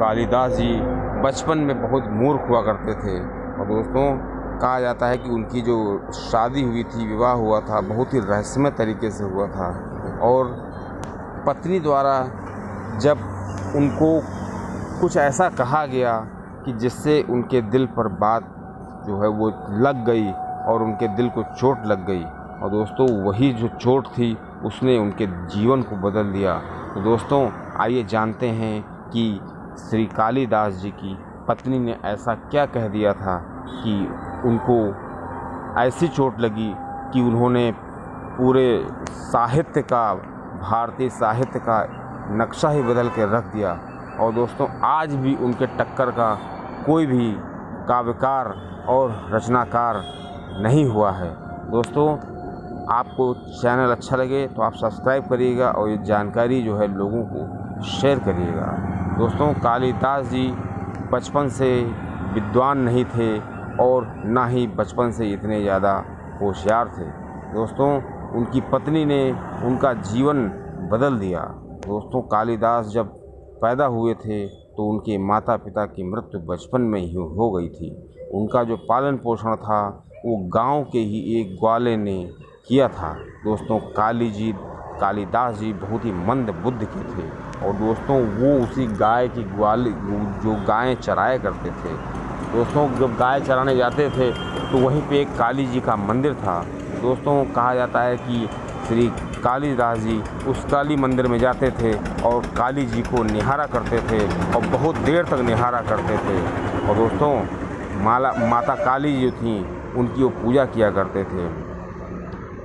कालिदास जी बचपन में बहुत मूर्ख हुआ करते थे। और दोस्तों कहा जाता है कि उनकी जो शादी हुई थी, विवाह हुआ था, बहुत ही रहस्यमय तरीके से हुआ था। और पत्नी द्वारा जब उनको कुछ ऐसा कहा गया कि जिससे उनके दिल पर बात जो है वो लग गई और उनके दिल को चोट लग गई। और दोस्तों वही जो चोट थी उसने उनके जीवन को बदल दिया। तो दोस्तों आइए जानते हैं कि श्री कालिदास जी की पत्नी ने ऐसा क्या कह दिया था कि उनको ऐसी चोट लगी कि उन्होंने पूरे साहित्य का, भारतीय साहित्य का नक्शा ही बदल के रख दिया। और दोस्तों आज भी उनके टक्कर का कोई भी काव्यकार और रचनाकार नहीं हुआ है। दोस्तों आपको चैनल अच्छा लगे तो आप सब्सक्राइब करिएगा और ये जानकारी जो है लोगों को शेयर करिएगा। दोस्तों कालिदास जी बचपन से विद्वान नहीं थे और ना ही बचपन से इतने ज़्यादा होशियार थे। दोस्तों उनकी पत्नी ने उनका जीवन बदल दिया। दोस्तों कालिदास जब पैदा हुए थे तो उनके माता पिता की मृत्यु बचपन में ही हो गई थी। उनका जो पालन पोषण था वो गांव के ही एक ग्वाले ने किया था। दोस्तों कालिदास जी बहुत ही मंद बुद्धि के थे। और दोस्तों वो उसी गाय की ग्वाले जो गायें चराया करते थे। दोस्तों जब गाय चराने जाते थे तो वहीं पे एक काली जी का मंदिर था। दोस्तों कहा जाता है कि श्री कालिदास जी उस काली मंदिर में जाते थे और काली जी को निहारा करते थे और बहुत देर तक निहारा करते थे। और दोस्तों माता काली जी थी, उनकी वो पूजा किया करते थे।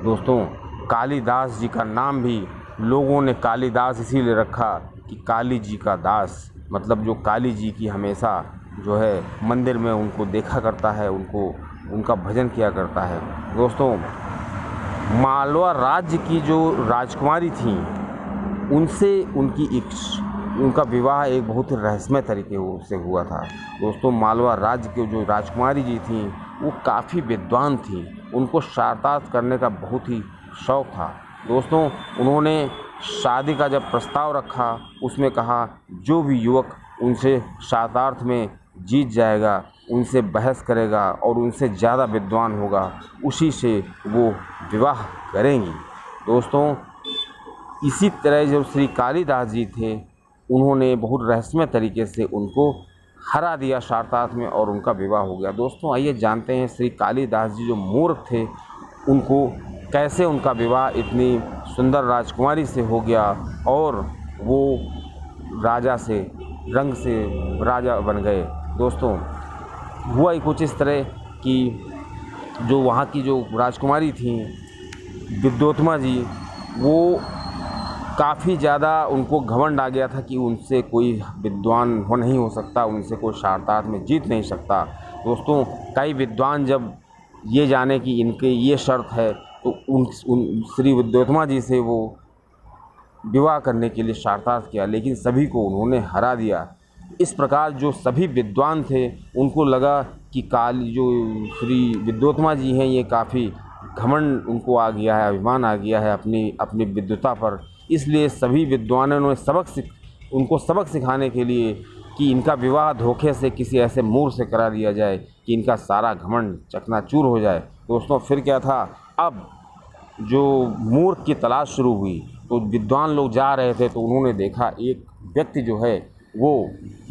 दोस्तों कालिदास जी का नाम भी लोगों ने कालिदास इसीलिए रखा कि काली जी का दास, मतलब जो काली जी की हमेशा जो है मंदिर में उनको देखा करता है, उनका भजन किया करता है। दोस्तों मालवा राज्य की जो राजकुमारी थी उनसे उनका विवाह एक बहुत ही रहस्यमय तरीके से हुआ था। दोस्तों मालवा राज्य के जो राजकुमारी जी थी वो काफ़ी विद्वान थी। उनको शार्तार्थ करने का बहुत ही शौक़ था। दोस्तों उन्होंने शादी का जब प्रस्ताव रखा उसमें कहा जो भी युवक उनसे शार्तार्थ में जीत जाएगा, उनसे बहस करेगा और उनसे ज़्यादा विद्वान होगा, उसी से वो विवाह करेंगी। दोस्तों इसी तरह जो श्री कालिदास जी थे उन्होंने बहुत रहस्यमय तरीके से उनको हरा दिया शार्तार्थ में और उनका विवाह हो गया। दोस्तों आइए जानते हैं श्री कालिदास जी जो मूर्ख थे उनको कैसे उनका विवाह इतनी सुंदर राजकुमारी से हो गया और वो राजा से रंग से राजा बन गए। दोस्तों हुआ ही कुछ इस तरह कि जो वहाँ की जो राजकुमारी थी विद्योत्मा जी, वो काफ़ी ज़्यादा उनको घमंड आ गया था कि उनसे कोई विद्वान नहीं हो सकता, उनसे कोई शार्तार्थ में जीत नहीं सकता। दोस्तों कई विद्वान जब ये जाने कि इनके ये शर्त है तो उन श्री विद्योत्मा जी से वो विवाह करने के लिए शार्तार्थ किया, लेकिन सभी को उन्होंने हरा दिया। इस प्रकार जो सभी विद्वान थे उनको लगा कि जो श्री विद्योत्मा जी हैं ये काफ़ी घमंड उनको आ गया है, अभिमान आ गया है अपनी विद्वता पर। इसलिए सभी विद्वानों ने उनको सबक सिखाने के लिए कि इनका विवाह धोखे से किसी ऐसे मूर्ख से करा दिया जाए कि इनका सारा घमंड चकनाचूर हो जाए। दोस्तों फिर क्या था, अब जो मूर्ख की तलाश शुरू हुई तो विद्वान लोग जा रहे थे तो उन्होंने देखा एक व्यक्ति जो है वो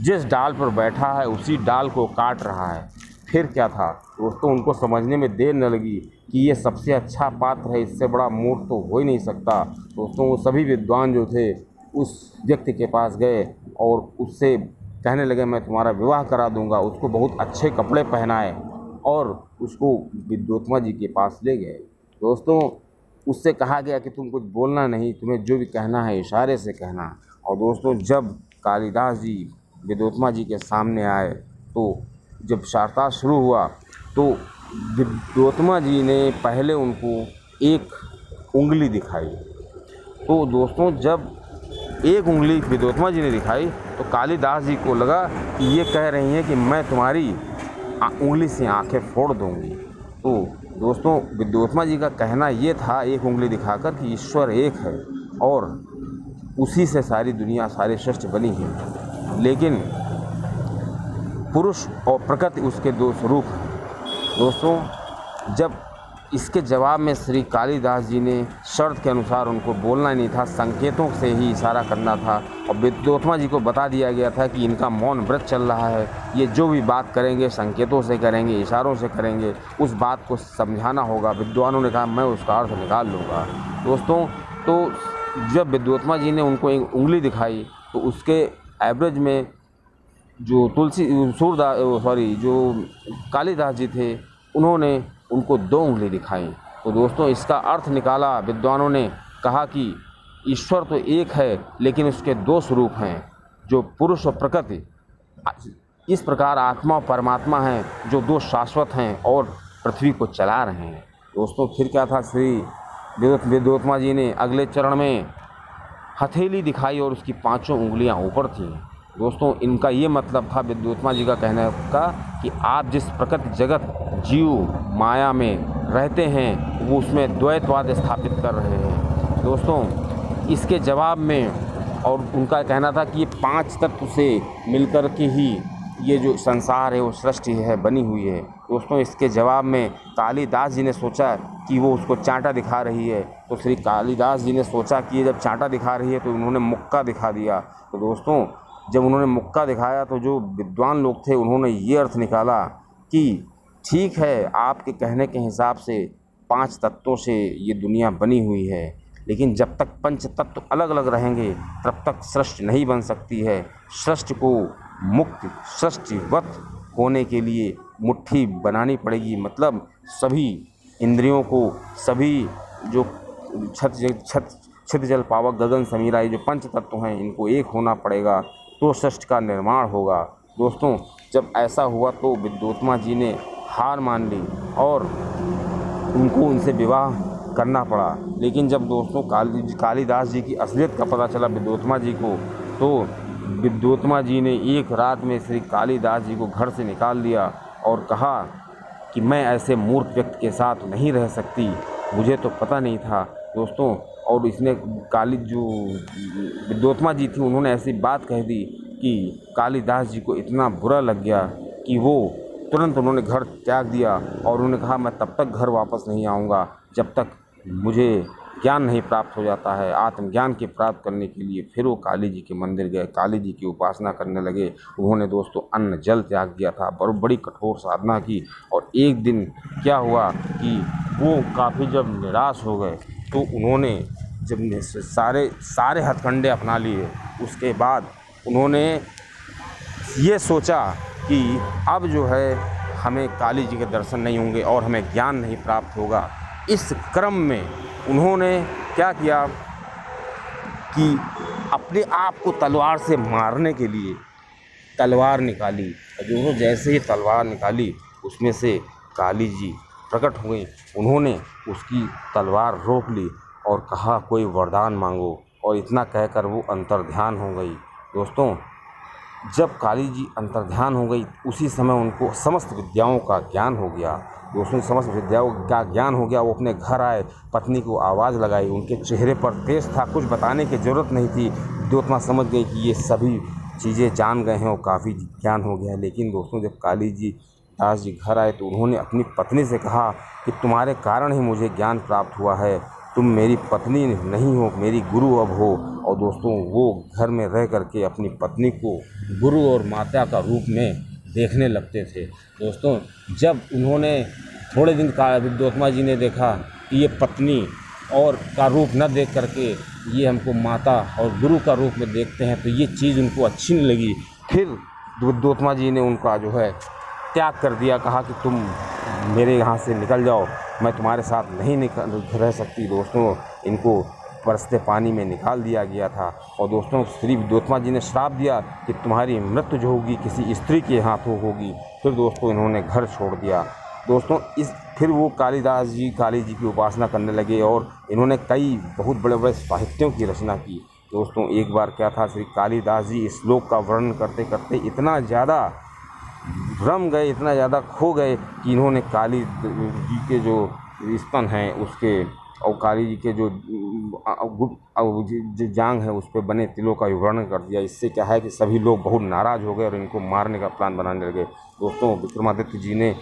जिस डाल पर बैठा है उसी डाल को काट रहा है। फिर क्या था दोस्तों, उनको समझने में देर न लगी कि ये सबसे अच्छा पात्र है, इससे बड़ा मूर्ख तो हो ही नहीं सकता। दोस्तों वो सभी विद्वान जो थे उस व्यक्ति के पास गए और उससे कहने लगे मैं तुम्हारा विवाह करा दूंगा। उसको बहुत अच्छे कपड़े पहनाए और उसको विद्योत्मा जी के पास ले गए। दोस्तों उससे कहा गया कि तुम कुछ बोलना नहीं, तुम्हें जो भी कहना है इशारे से कहना। और दोस्तों जब कालिदास जी विद्योत्मा जी के सामने आए तो जब शार्तार्थ शुरू हुआ तो विद्योत्मा जी ने पहले उनको एक उंगली दिखाई। तो दोस्तों जब एक उंगली विद्योत्मा जी ने दिखाई तो कालिदास जी को लगा कि ये कह रही हैं कि मैं तुम्हारी उंगली से आंखें फोड़ दूंगी। तो दोस्तों विद्योत्मा जी का कहना ये था एक उंगली दिखाकर कि ईश्वर एक है और उसी से सारी दुनिया, सारे सृष्टि बनी है। लेकिन पुरुष और प्रकृति उसके दो स्वरूप हैं। दोस्तों, जब इसके जवाब में श्री कालिदास जी ने शर्त के अनुसार उनको बोलना नहीं था, संकेतों से ही इशारा करना था, और विद्योत्मा जी को बता दिया गया था कि इनका मौन व्रत चल रहा है, ये जो भी बात करेंगे संकेतों से करेंगे, इशारों से करेंगे, उस बात को समझाना होगा। विद्वानों ने कहा मैं उसका अर्थ निकाल लूँगा। दोस्तों, तो जब विद्योत्मा जी ने उनको एक उंगली दिखाई तो उसके एवरेज में जो जो कालिदास जी थे उन्होंने उनको 2 उंगली दिखाई। तो दोस्तों, इसका अर्थ निकाला विद्वानों ने, कहा कि ईश्वर तो एक है लेकिन उसके 2 स्वरूप हैं, जो पुरुष और प्रकृति। इस प्रकार आत्मा और परमात्मा हैं जो 2 शाश्वत हैं और पृथ्वी को चला रहे हैं। दोस्तों, फिर क्या था, श्री विद्योत्मा जी ने अगले चरण में हथेली दिखाई और उसकी 5 उंगलियां ऊपर थीं। दोस्तों, इनका ये मतलब था विद्योत्मा जी का कहने का कि आप जिस प्रकृति जगत जीव माया में रहते हैं वो उसमें द्वैतवाद स्थापित कर रहे हैं। दोस्तों, इसके जवाब में और उनका कहना था कि ये 5 तत्व से मिलकर के ही ये जो संसार है वो सृष्टि है बनी हुई है। दोस्तों, इसके जवाब में कालिदास जी ने सोचा कि वो उसको चांटा दिखा रही है, तो श्री कालिदास जी ने सोचा कि ये जब चांटा दिखा रही है तो उन्होंने मुक्का दिखा दिया। तो दोस्तों, जब उन्होंने मुक्का दिखाया तो जो विद्वान लोग थे उन्होंने ये अर्थ निकाला कि ठीक है, आपके कहने के हिसाब से 5 तत्वों से ये दुनिया बनी हुई है, लेकिन जब तक पंच तत्व अलग अलग रहेंगे तब तक सृष्टि नहीं बन सकती है। सृष्टि को मुक्त सृष्टिवत होने के लिए मुट्ठी बनानी पड़ेगी, मतलब सभी इंद्रियों को, सभी जो छत जल पावक गगन समीरा, ये जो पंच तत्व हैं इनको एक होना पड़ेगा तो सृष्टि का निर्माण होगा। दोस्तों, जब ऐसा हुआ तो विद्योत्मा जी ने हार मान ली और उनको उनसे विवाह करना पड़ा। लेकिन जब दोस्तों कालिदास जी की असलियत का पता चला विद्योत्मा जी को, तो विद्योत्मा जी ने एक रात में श्री कालिदास जी को घर से निकाल दिया और कहा कि मैं ऐसे मूर्ख व्यक्ति के साथ नहीं रह सकती, मुझे तो पता नहीं था। दोस्तों, और इसने जो विद्योत्मा जी थी उन्होंने ऐसी बात कह दी कि कालिदास जी को इतना बुरा लग गया कि वो तुरंत उन्होंने घर त्याग दिया और उन्होंने कहा मैं तब तक घर वापस नहीं आऊँगा जब तक मुझे ज्ञान नहीं प्राप्त हो जाता है। आत्मज्ञान के प्राप्त करने के लिए फिर वो काली जी के मंदिर गए, काली जी की उपासना करने लगे। उन्होंने दोस्तों अन्न जल त्याग दिया था, बड़ी कठोर साधना की। और एक दिन क्या हुआ कि वो काफ़ी जब निराश हो गए तो उन्होंने जब सारे हथकंडे अपना लिए, उसके बाद उन्होंने ये सोचा कि अब जो है हमें काली जी के दर्शन नहीं होंगे और हमें ज्ञान नहीं प्राप्त होगा। इस क्रम में उन्होंने क्या किया कि अपने आप को तलवार से मारने के लिए तलवार निकाली। जो जैसे ही तलवार निकाली उसमें से काली जी प्रकट हो गई। उन्होंने उसकी तलवार रोक ली और कहा कोई वरदान मांगो, और इतना कहकर वो अंतर्ध्यान हो गई। दोस्तों, जब काली जी अंतर्ध्यान हो गई उसी समय उनको समस्त विद्याओं का ज्ञान हो गया। दोस्तों, समस्त विद्याओं का ज्ञान हो गया। वो अपने घर आए, पत्नी को आवाज़ लगाई, उनके चेहरे पर तेज था, कुछ बताने की ज़रूरत नहीं थी। विद्योत्मा समझ गई कि ये सभी चीज़ें जान गए हैं और काफ़ी ज्ञान हो गया है। लेकिन दोस्तों, जब काली जी दास जी घर आए तो उन्होंने अपनी पत्नी से कहा कि तुम्हारे कारण ही मुझे ज्ञान प्राप्त हुआ है, तुम मेरी पत्नी नहीं हो, मेरी गुरु अब हो। और दोस्तों, वो घर में रह करके अपनी पत्नी को गुरु और माता का रूप में देखने लगते थे। दोस्तों, जब उन्होंने थोड़े दिन का विद्योत्मा जी ने देखा कि ये पत्नी और का रूप न देख करके ये हमको माता और गुरु का रूप में देखते हैं, तो ये चीज़ उनको अच्छी नहीं लगी। फिर विद्योत्मा जी ने उनका जो है त्याग कर दिया, कहा कि तुम मेरे यहाँ से निकल जाओ, मैं तुम्हारे साथ नहीं रह सकती। दोस्तों, इनको बरसते पानी में निकाल दिया गया था। और दोस्तों, श्री विद्योत्मा जी ने श्राप दिया कि तुम्हारी मृत्यु जो होगी किसी स्त्री के हाथों होगी। फिर दोस्तों इन्होंने घर छोड़ दिया। दोस्तों, फिर वो काली जी की उपासना करने लगे और इन्होंने कई बहुत बड़े बड़े साहित्यों की रचना की। दोस्तों, एक बार क्या था, श्री कालिदास जी इस श्लोक का वर्णन करते करते इतना ज़्यादा रम गए, इतना ज़्यादा खो गए कि इन्होंने काली जी के जो स्तन हैं उसके और काली जी के जो जो जांग है उस पे बने तिलों का विवरण कर दिया। इससे क्या है कि सभी लोग बहुत नाराज हो गए और इनको मारने का प्लान बनाने लगे। दोस्तों, विक्रमादित्य जी ने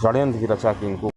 षड्यंत्र की रचा कि इनको